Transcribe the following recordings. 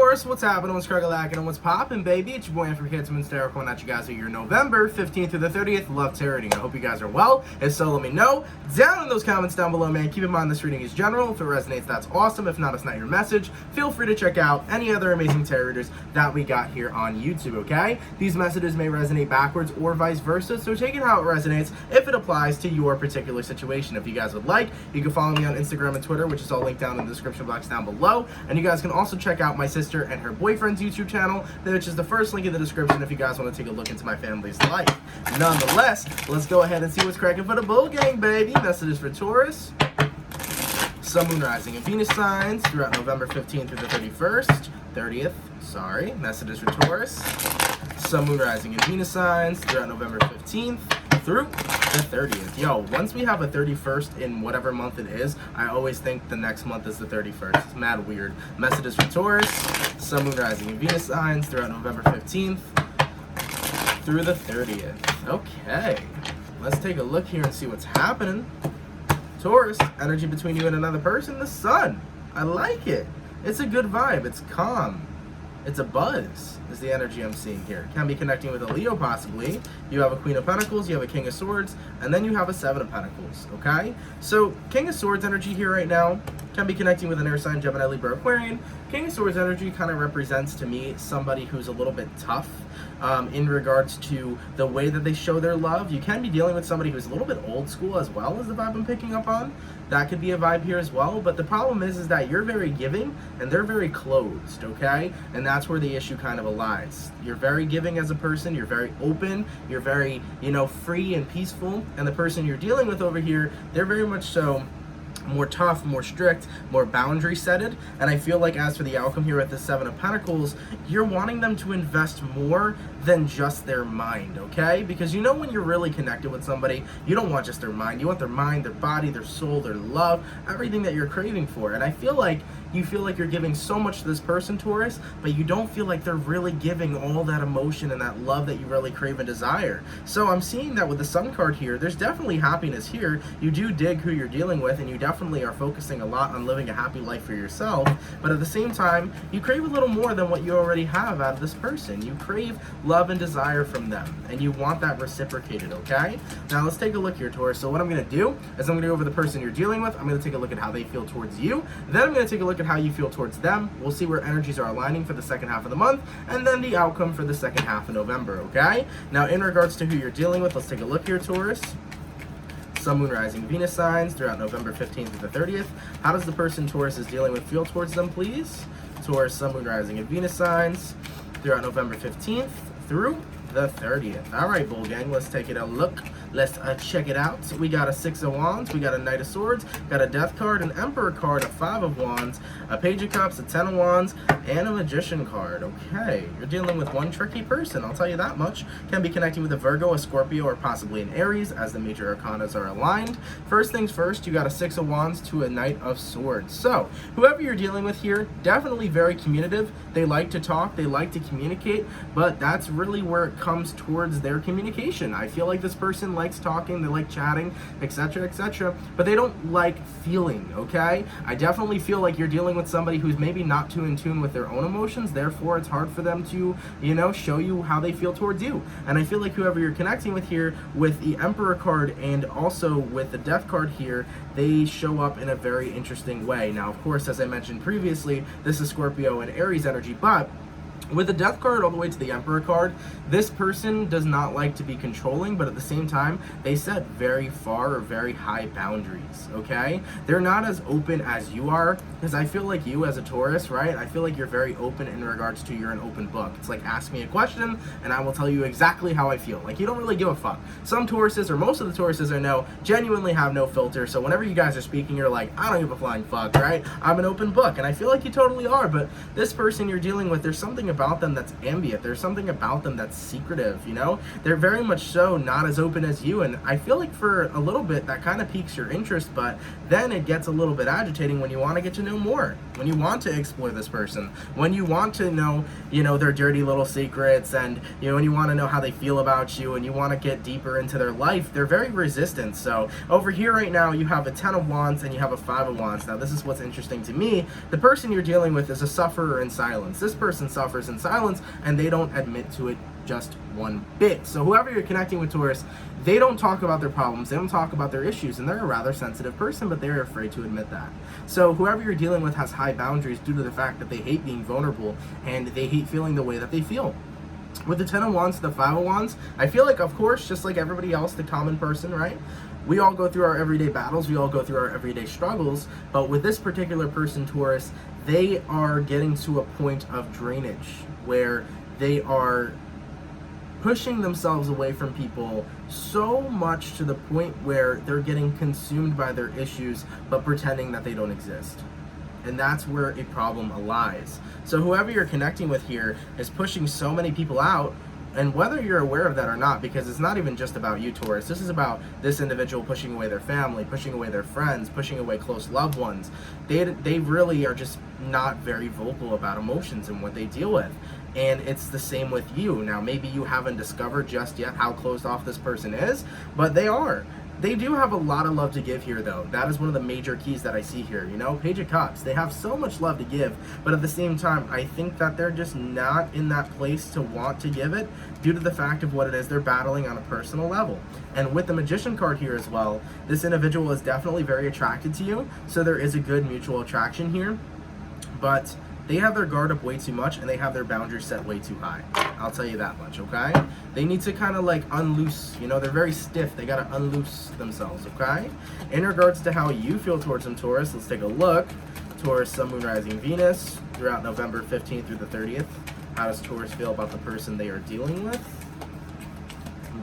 Taurus, what's happening? What's crackalacking and what's poppin', baby? It's your boy from CancerMoonsTarot coming at you guys with your November 15th through the 30th Love Tarot reading. I hope you guys are well. If so, let me know down in those comments down below, man. Keep in mind this reading is general. If it resonates, that's awesome. If not, it's not your message. Feel free to check out any other amazing tarot readers that we got here on YouTube, okay? These messages may resonate backwards or vice versa, so take it how it resonates if it applies to your particular situation. If you guys would like, you can follow me on Instagram and Twitter, which is all linked down in the description box down below. And you guys can also check out my sister and her boyfriend's YouTube channel, which is the first link in the description if you guys want to take a look into my family's life. Nonetheless, let's go ahead and see what's cracking for the bull gang, baby. Messages for Taurus, Sun, Moon, Rising, and Venus signs throughout November 15th through the 30th. Messages for Taurus, Sun, Moon, Rising, and Venus signs throughout November 15th through the 30th. Yo, once we have a 31st in whatever month it is, I always think the next month is the 31st. It's mad weird. Messages for Taurus, Sun, Moon, Rising, and Venus signs throughout November 15th through the 30th. Okay, let's take a look here and see what's happening. Taurus, energy between you and another person, the Sun. I like it. It's a good vibe. It's calm. It's a buzz, is the energy I'm seeing here. Can be connecting with a Leo, possibly. You have a Queen of Pentacles, you have a King of Swords, and then you have a Seven of Pentacles, okay? So, King of Swords energy here right now can be connecting with an air sign, Gemini, Libra, Aquarian. King of Swords energy kind of represents to me somebody who's a little bit tough in regards to the way that they show their love. You can be dealing with somebody who's a little bit old school as well, as the vibe I'm picking up on. That could be a vibe here as well, but the problem is that you're very giving and they're very closed, okay? And that's where the issue kind of lies. You're very giving as a person, you're very open, you're very, free and peaceful, and the person you're dealing with over here, they're very much so more tough, more strict, more boundary setted. And I feel like as for the outcome here with the Seven of Pentacles, you're wanting them to invest more than just their mind, okay? Because when you're really connected with somebody, you don't want just their mind. You want their mind, their body, their soul, their love, everything that you're craving for. And I feel like you feel like you're giving so much to this person, Taurus, but you don't feel like they're really giving all that emotion and that love that you really crave and desire. So I'm seeing that with the Sun card here, there's definitely happiness here. You do dig who you're dealing with, and you definitely are focusing a lot on living a happy life for yourself, but at the same time, you crave a little more than what you already have out of this person. You crave love and desire from them, and you want that reciprocated, okay? Now let's take a look here, Taurus. So what I'm going to do is I'm going to go over the person you're dealing with. I'm going to take a look at how they feel towards you. Then I'm going to take a look at how you feel towards them. We'll see where energies are aligning for the second half of the month, and then the outcome for the second half of November, okay? Now in regards to who you're dealing with, let's take a look here, Taurus. Sun, Moon, Rising, Venus signs throughout November 15th to the 30th. How does the person Taurus is dealing with feel towards them, please? Taurus, Sun, Moon, Rising, and Venus signs throughout November 15th through the 30th. All right, bull gang, let's take it a look. Let's check it out. So we got a Six of Wands, we got a Knight of Swords, got a Death card, an Emperor card, a Five of Wands, a Page of Cups, a Ten of Wands, and a Magician card. Okay, you're dealing with one tricky person, I'll tell you that much. Can be connecting with a Virgo, a Scorpio, or possibly an Aries, as the major arcanas are aligned. First things first, you got a Six of Wands to a Knight of Swords. So, whoever you're dealing with here, definitely very communicative. They like to talk, they like to communicate, but that's really where it comes towards their communication. I feel like this person likes talking, they like chatting, etc., but they don't like feeling, okay? I definitely feel like you're dealing with somebody who's maybe not too in tune with their own emotions, therefore it's hard for them to, show you how they feel towards you. And I feel like whoever you're connecting with here, with the Emperor card and also with the Death card here, they show up in a very interesting way. Now, of course, as I mentioned previously, this is Scorpio and Aries energy, but with the Death card all the way to the Emperor card, this person does not like to be controlling, but at the same time, they set very far or very high boundaries, okay? They're not as open as you are, because I feel like you as a Taurus, right? I feel like you're very open in regards to you're an open book. It's like, ask me a question, and I will tell you exactly how I feel. Like, you don't really give a fuck. Some Tauruses, or most of the Tauruses I know, genuinely have no filter, so whenever you guys are speaking, you're like, I don't give a flying fuck, right? I'm an open book, and I feel like you totally are, but this person you're dealing with, there's something something about them that's ambient. There's something about them that's secretive, you know? They're very much so not as open as you, and I feel like for a little bit that kind of piques your interest, but then it gets a little bit agitating when you want to get to know more, when you want to explore this person, when you want to know, you know, their dirty little secrets, and, you know, when you want to know how they feel about you, and you want to get deeper into their life. They're very resistant. So over here right now, you have a 10 of Wands and you have a 5 of Wands. Now, this is what's interesting to me. The person you're dealing with is a sufferer in silence. This person suffers in silence, and they don't admit to it just one bit. So whoever you're connecting with, Taurus, they don't talk about their problems, they don't talk about their issues, and they're a rather sensitive person, but they're afraid to admit that. So whoever you're dealing with has high boundaries due to the fact that they hate being vulnerable, and they hate feeling the way that they feel. With the 10 of Wands to the 5 of Wands, I feel like, of course, just like everybody else, the common person, right? We all go through our everyday battles, we all go through our everyday struggles, but with this particular person, Taurus, they are getting to a point of drainage where they are pushing themselves away from people so much to the point where they're getting consumed by their issues, but pretending that they don't exist. And that's where a problem lies. So whoever you're connecting with here is pushing so many people out, and whether you're aware of that or not, because it's not even just about you, Taurus, this is about this individual pushing away their family, pushing away their friends, pushing away close loved ones. They really are just not very vocal about emotions and what they deal with. And it's the same with you. Now, maybe you haven't discovered just yet how closed off this person is, but they are. They do have a lot of love to give here, though. That is one of the major keys that I see here, you know? Page of Cups, they have so much love to give, but at the same time, I think that they're just not in that place to want to give it due to the fact of what it is they're battling on a personal level. And with the Magician card here as well, this individual is definitely very attracted to you, so there is a good mutual attraction here, but they have their guard up way too much, and they have their boundaries set way too high. I'll tell you that much, okay? They need to kind of like unloose, you know, they're very stiff. They got to unloose themselves, okay? In regards to how you feel towards them, Taurus, let's take a look. Taurus, Sun, Moon, Rising, Venus, throughout November 15th through the 30th. How does Taurus feel about the person they are dealing with?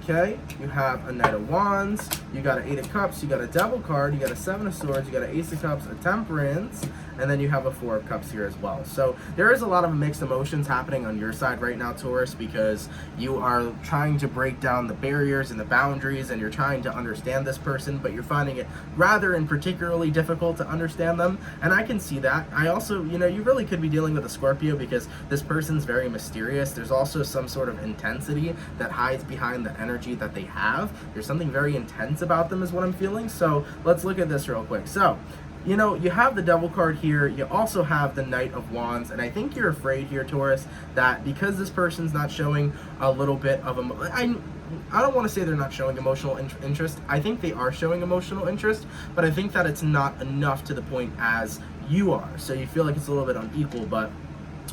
Okay, you have a Knight of Wands, you got an 8 of Cups, you got a Devil card, you got a 7 of Swords, you got an Ace of Cups, a Temperance, and then you have a 4 of Cups here as well. So there is a lot of mixed emotions happening on your side right now, Taurus, because you are trying to break down the barriers and the boundaries, and you're trying to understand this person, but you're finding it rather and particularly difficult to understand them, and I can see that. I also, you know, you really could be dealing with a Scorpio because this person's very mysterious. There's also some sort of intensity that hides behind the energy that they have. There's something very intense about them is what I'm feeling. So let's look at this real quick. So, you know, you have the Devil card here, you also have the Knight of Wands, and I think you're afraid here, Taurus, that because this person's not showing a little bit of I don't want to say they're not showing emotional interest. I think they are showing emotional interest, but I think that it's not enough to the point as you are. So you feel like it's a little bit unequal, but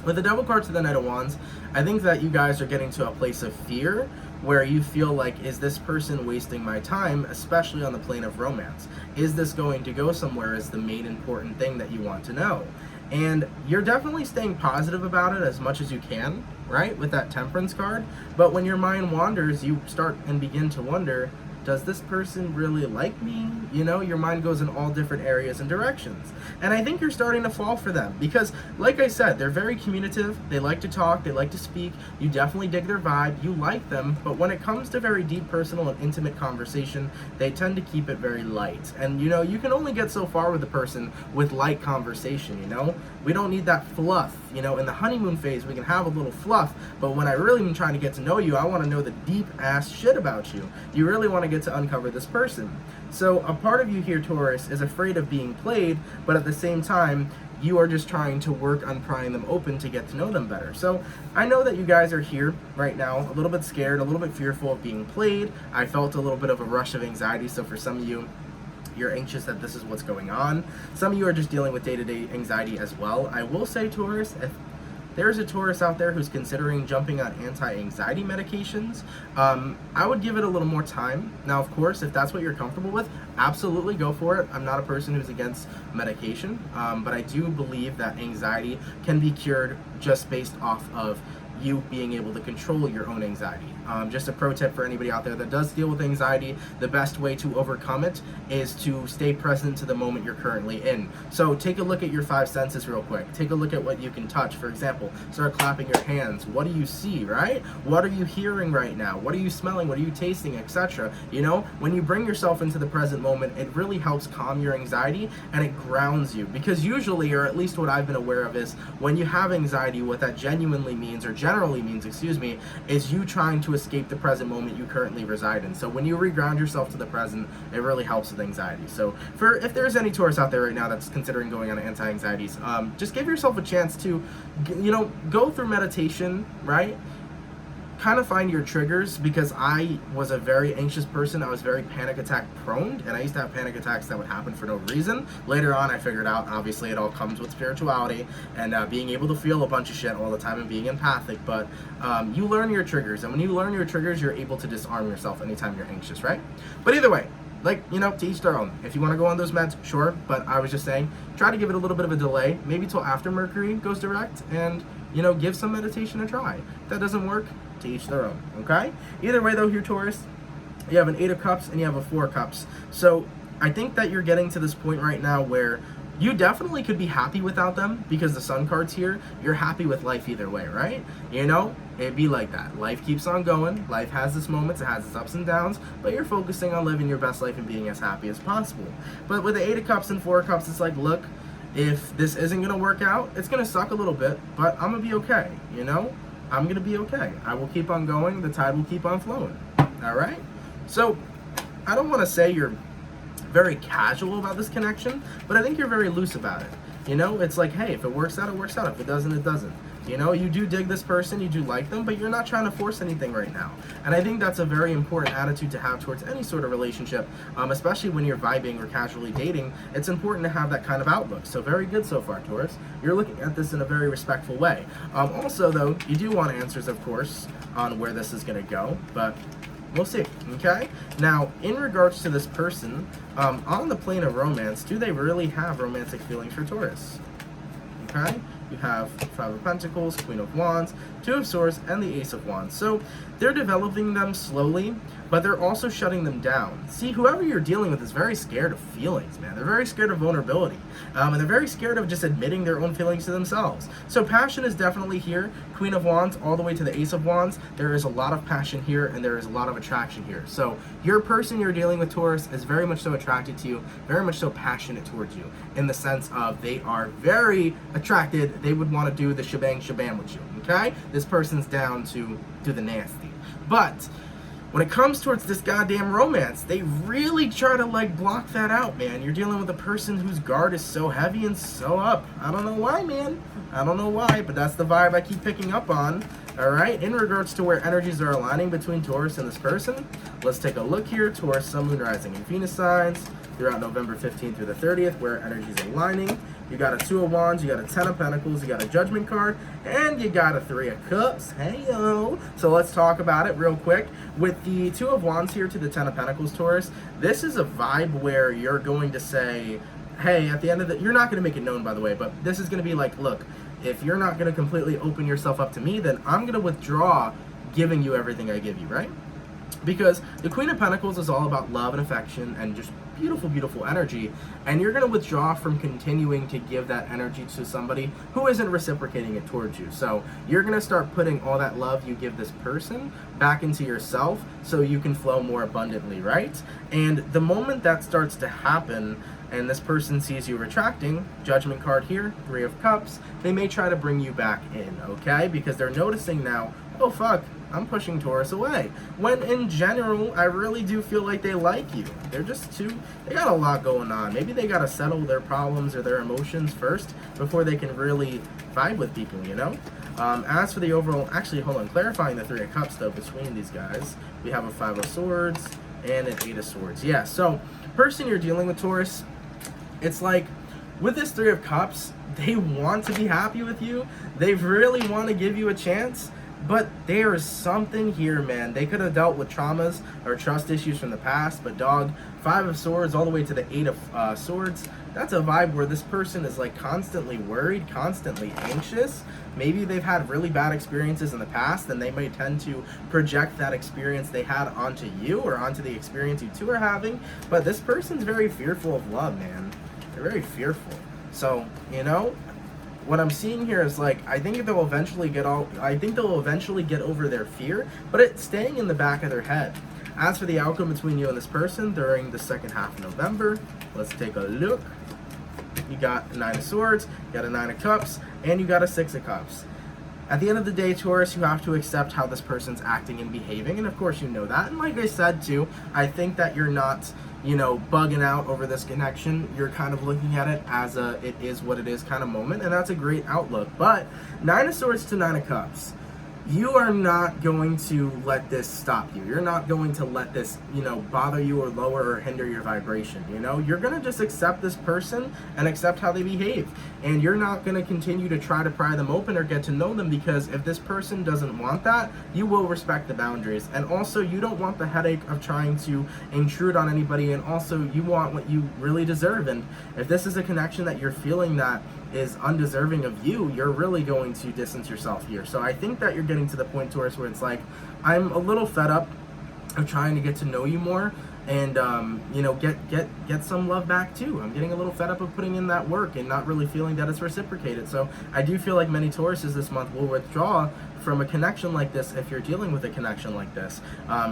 with the Devil card to the Knight of Wands, I think that you guys are getting to a place of fear where you feel like, is this person wasting my time, especially on the plane of romance? Is this going to go somewhere is the main important thing that you want to know. And you're definitely staying positive about it as much as you can, right, with that Temperance card. But when your mind wanders, you start and begin to wonder, does this person really like me? You know, your mind goes in all different areas and directions. And I think you're starting to fall for them because, like I said, they're very communicative. They like to talk. They like to speak. You definitely dig their vibe. You like them. But when it comes to very deep, personal, and intimate conversation, they tend to keep it very light. And, you know, you can only get so far with a person with light conversation, you know? We don't need that fluff. You know, in the honeymoon phase, we can have a little fluff. But when I really am trying to get to know you, I want to know the deep-ass shit about you. You really want to get to uncover this person. So a part of you here, Taurus, is afraid of being played, but at the same time, you are just trying to work on prying them open to get to know them better. So I know that you guys are here right now, a little bit scared, a little bit fearful of being played. I felt a little bit of a rush of anxiety, so for some of you, you're anxious that this is what's going on. Some of you are just dealing with day-to-day anxiety as well. I will say, Taurus, if there's a Taurus out there who's considering jumping on anti-anxiety medications, I would give it a little more time. Now, of course, if that's what you're comfortable with, absolutely go for it. I'm not a person who's against medication, but I do believe that anxiety can be cured just based off of you being able to control your own anxiety. Just a pro tip for anybody out there that does deal with anxiety, the best way to overcome it is to stay present to the moment you're currently in. So take a look at your five senses real quick. Take a look at what you can touch. For example, start clapping your hands. What do you see, right? What are you hearing right now? What are you smelling? What are you tasting, etc.? You know, when you bring yourself into the present moment, it really helps calm your anxiety and it grounds you. Because usually, or at least what I've been aware of, is when you have anxiety, what that genuinely means, or generally means, is you trying to escape the present moment you currently reside in. So when you reground yourself to the present, it really helps with anxiety. So if there's any Taurus out there right now that's considering going on anti-anxieties, just give yourself a chance to, you know, go through meditation, right? Kind of find your triggers, because I was a very anxious person. I was very panic attack prone, and I used to have panic attacks that would happen for no reason. Later on, I figured out, obviously, it all comes with spirituality and being able to feel a bunch of shit all the time and being empathic. But you learn your triggers, and when you learn your triggers, you're able to disarm yourself anytime you're anxious, right? But either way, like, you know, to each their own. If you want to go on those meds, sure. But I was just saying, try to give it a little bit of a delay, maybe till after Mercury goes direct, and, you know, give some meditation a try. If that doesn't work, to each their own, okay? Either way, though, here, Taurus, you have an 8 of Cups and you have a 4 of Cups. So I think that you're getting to this point right now where you definitely could be happy without them, because the Sun card's here. You're happy with life either way, right? You know, it'd be like that. Life keeps on going. Life has its moments. It has its ups and downs. But you're focusing on living your best life and being as happy as possible. But with the 8 of Cups and 4 of Cups, it's like, look, if this isn't going to work out, it's going to suck a little bit, but I'm going to be okay, you know? I'm going to be okay. I will keep on going. The tide will keep on flowing. All right? So I don't want to say you're very casual about this connection, but I think you're very loose about it. You know, it's like, hey, if it works out, it works out. If it doesn't, it doesn't. You know, you do dig this person, you do like them, but you're not trying to force anything right now. And I think that's a very important attitude to have towards any sort of relationship, especially when you're vibing or casually dating. It's important to have that kind of outlook. So very good so far, Taurus. You're looking at this in a very respectful way. Also, though, you do want answers, of course, on where this is going to go, but we'll see, okay? Now, in regards to this person, on the plane of romance, do they really have romantic feelings for Taurus? Okay? You have 5 of Pentacles, Queen of Wands, 2 of Swords, and the Ace of Wands. So they're developing them slowly, but they're also shutting them down. See, whoever you're dealing with is very scared of feelings, man. They're very scared of vulnerability. And they're very scared of just admitting their own feelings to themselves. So passion is definitely here. Queen of Wands all the way to the Ace of Wands. There is a lot of passion here, and there is a lot of attraction here. So your person you're dealing with, Taurus, is very much so attracted to you, very much so passionate towards you, in the sense of they are very attracted. They would want to do the shebang with you, okay? This person's down to do the nasty. But when it comes towards this goddamn romance, they really try to, like, block that out, man. You're dealing with a person whose guard is so heavy and so up. I don't know why, man. I don't know why, but that's the vibe I keep picking up on. All right, in regards to where energies are aligning between Taurus and this person, let's take a look here. Taurus, Sun, Moon, Rising, and Venus signs throughout November 15th through the 30th, where energies are aligning. You got a 2 of Wands, you got a 10 of Pentacles, you got a Judgment card, and you got a 3 of Cups. Hey-yo. So let's talk about it real quick. With the 2 of Wands here to the 10 of Pentacles, Taurus, this is a vibe where you're going to say, hey, at the end of the... You're not going to make it known, by the way, but this is going to be like, look, if you're not going to completely open yourself up to me, then I'm going to withdraw giving you everything I give you, right? Because the Queen of Pentacles is all about love and affection and just beautiful, beautiful energy, and you're going to withdraw from continuing to give that energy to somebody who isn't reciprocating it towards you. So you're going to start putting all that love you give this person back into yourself so you can flow more abundantly, right? And the moment that starts to happen and this person sees you retracting, Judgment card here, 3 of Cups, they may try to bring you back in, okay? Because they're noticing now, oh fuck, I'm pushing Taurus away. When in general, I really do feel like they like you. They're just they got a lot going on. Maybe they gotta settle their problems or their emotions first before they can really vibe with people, you know? As for the overall, actually, hold on, clarifying the 3 of Cups though, between these guys, we have a 5 of Swords and an 8 of Swords. Yeah, so, person you're dealing with, Taurus, it's like, with this 3 of Cups, they want to be happy with you. They really want to give you a chance. But there is something here, man. They could have dealt with traumas or trust issues from the past, but dog, 5 of Swords all the way to the 8 of Swords, that's a vibe where this person is like constantly worried, constantly anxious. Maybe they've had really bad experiences in the past, and they may tend to project that experience they had onto you or onto the experience you two are having. But this person's very fearful of love, man. They're very fearful. So, you know, what I'm seeing here is like, I think they'll eventually get over their fear, but it's staying in the back of their head. As for the outcome between you and this person during the second half of November, let's take a look. You got a 9 of Swords, you got a 9 of Cups, and you got a 6 of Cups. At the end of the day, Taurus, you have to accept how this person's acting and behaving, and of course you know that. And like I said too, I think that you're not, you know, bugging out over this connection. You're kind of looking at it as a it is what it is kind of moment, and that's a great outlook. But 9 of Swords to 9 of Cups, you are not going to let this stop you. You're not going to let this, you know, bother you or lower or hinder your vibration. You know, you're going to just accept this person and accept how they behave. And you're not going to continue to try to pry them open or get to know them, because if this person doesn't want that, you will respect the boundaries. And also, you don't want the headache of trying to intrude on anybody. And also, you want what you really deserve. And if this is a connection that you're feeling that is undeserving of you, you're really going to distance yourself here. So I think that you're getting to the point, Taurus, where it's like, I'm a little fed up of trying to get to know you more and you know, get some love back too. I'm getting a little fed up of putting in that work and not really feeling that it's reciprocated. So I do feel like many Tauruses this month will withdraw from a connection like this if you're dealing with a connection like this,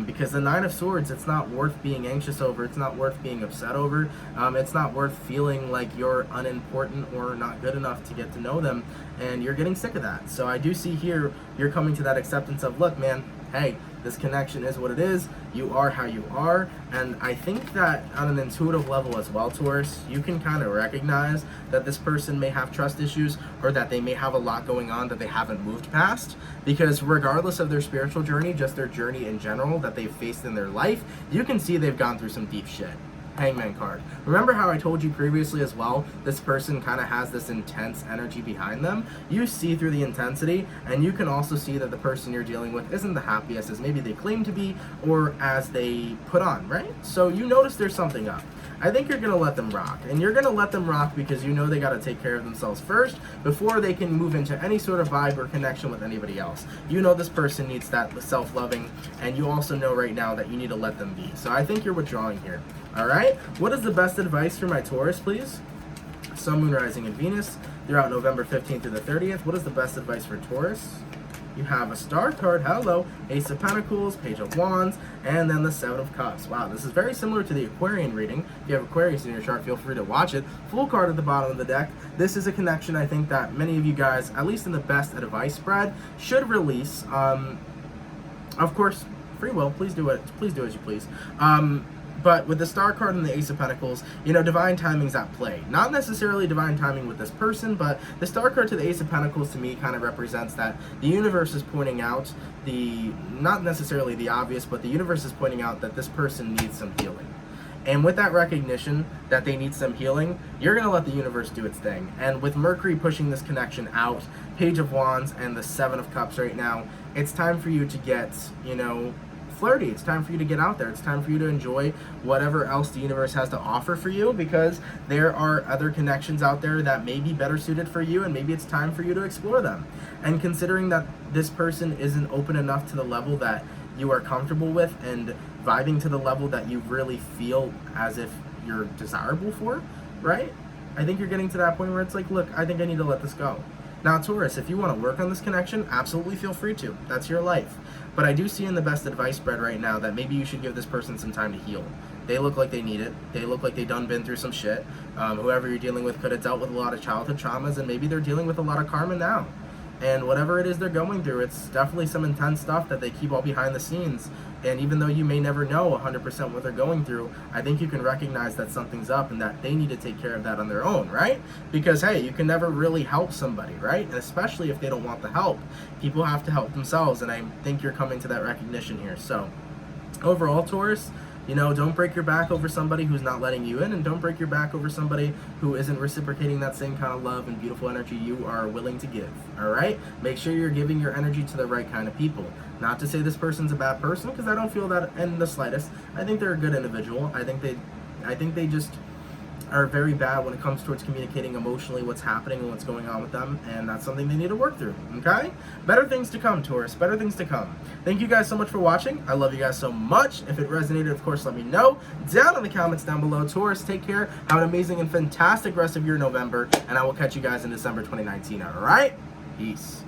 because the 9 of Swords, it's not worth being anxious over, it's not worth being upset over, it's not worth feeling like you're unimportant or not good enough to get to know them, and you're getting sick of that. So I do see here you're coming to that acceptance of, look man, hey, this connection is what it is, you are how you are. And I think that on an intuitive level as well, Taurus, you can kind of recognize that this person may have trust issues, or that they may have a lot going on that they haven't moved past, because regardless of their spiritual journey, just their journey in general that they've faced in their life, you can see they've gone through some deep shit. Hangman card. Remember how I told you previously as well, this person kind of has this intense energy behind them? You see through the intensity, and you can also see that the person you're dealing with isn't the happiest as maybe they claim to be, or as they put on, right? So you notice there's something up. I think you're going to let them rock, and you're going to let them rock because you know they got to take care of themselves first before they can move into any sort of vibe or connection with anybody else. You know this person needs that self-loving, and you also know right now that you need to let them be. So I think you're withdrawing here. All right, what is the best advice for my Taurus, please? Sun, Moon, Rising, and Venus throughout November 15th through the 30th. What is the best advice for Taurus? You have a star card, hello, Ace of Pentacles, Page of Wands, and then the 7 of Cups. Wow, this is very similar to the Aquarian reading. If you have Aquarius in your chart, feel free to watch it. Full card at the bottom of the deck. This is a connection I think that many of you guys, at least in the best advice spread, should release. Of course, free will, please do it. Please do as you please. But with the Star card and the Ace of Pentacles, you know, divine timing's at play. Not necessarily divine timing with this person, but the Star card to the Ace of Pentacles to me kind of represents that the universe is pointing out not necessarily the obvious, but the universe is pointing out that this person needs some healing. And with that recognition that they need some healing, you're going to let the universe do its thing. And with Mercury pushing this connection out, Page of Wands and the 7 of Cups right now, it's time for you to get, you know, flirty. It's time for you to get out there. It's time for you to enjoy whatever else the universe has to offer for you, because there are other connections out there that may be better suited for you, and maybe it's time for you to explore them. And considering that this person isn't open enough to the level that you are comfortable with and vibing to the level that you really feel as if you're desirable for, right? I think you're getting to that point where it's like, look, I think I need to let this go. Now, Taurus, if you want to work on this connection, absolutely feel free to. That's your life. But I do see in the best advice spread right now that maybe you should give this person some time to heal. They look like they need it. They look like they done been through some shit. Whoever you're dealing with could have dealt with a lot of childhood traumas, and maybe they're dealing with a lot of karma now. And whatever it is they're going through, it's definitely some intense stuff that they keep all behind the scenes. And even though you may never know 100% what they're going through, I think you can recognize that something's up and that they need to take care of that on their own, right? Because, hey, you can never really help somebody, right? And especially if they don't want the help. People have to help themselves, and I think you're coming to that recognition here. So, overall, Taurus, you know, don't break your back over somebody who's not letting you in, and don't break your back over somebody who isn't reciprocating that same kind of love and beautiful energy you are willing to give, all right? Make sure you're giving your energy to the right kind of people. Not to say this person's a bad person, because I don't feel that in the slightest. I think they're a good individual. I think they just are very bad when it comes towards communicating emotionally what's happening and what's going on with them, and that's something they need to work through, okay? Better things to come, Taurus. Better things to come. Thank you guys so much for watching. I love you guys so much. If it resonated, of course, let me know down in the comments down below. Taurus, take care. Have an amazing and fantastic rest of your November, and I will catch you guys in December 2019, all right? Peace.